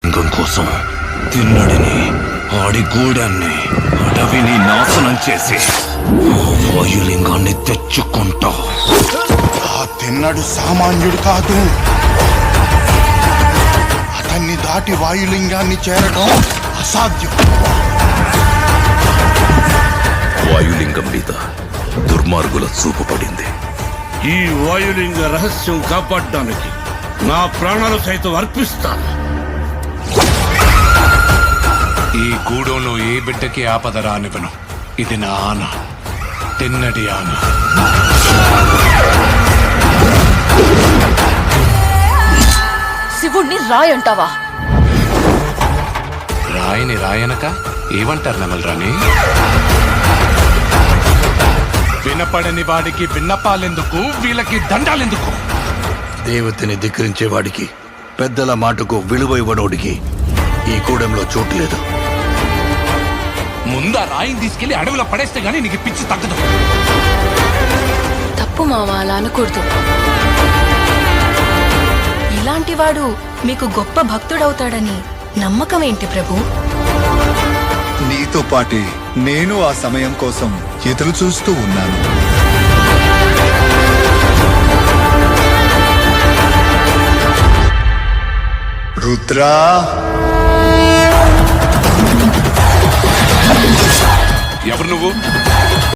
లింగం కోసం తిన్నడిని, ఆడి గూడాన్ని, అడవిని నాశనం చేసి వాయులింగాన్ని తెచ్చుకుంటా. ఆ తిన్నడు సామాన్యుడు కాదు. అతన్ని దాటి వాయులింగాన్ని చేరడం అసాధ్యం. వాయులింగం మీద దుర్మార్గుల చూపు పడింది. ఈ వాయులింగ రహస్యం కాపాడడానికి నా ప్రాణాలు సైతం అర్పిస్తాను. ఈ గూడెంలో ఏ బిడ్డకి ఆపద రానివ్వను. ఇది నా ఆన, తిన్నడి ఆన. శివుణ్ణి రాయంటావా? రాయిని రాయనక ఏమంటారు నెమలరాని? వినపడని వాడికి విన్నపాలెందుకు, వీళ్ళకి దండాలెందుకు? దేవతని ధిక్కరించే వాడికి, పెద్దల మాటకు విలువ ఇవ్వనోడికి ఈ కూడెంలో చోటు లేదు. ముందా రాయిని తీసుకెళ్లి అడవిలో పడేస్తే గానీ నీకు పిచ్చి తగ్గదు. తప్పు మామ, అలా అనకూడదు. ఇలాంటి వాడు మీకు గొప్ప భక్తుడవుతాడని నమ్మకం ఏంటి ప్రభు? నీతో పాటే నేను ఆ సమయం కోసం ఎదురు చూస్తూ ఉన్నాను. రుద్రా, ఎవరు నువ్వు?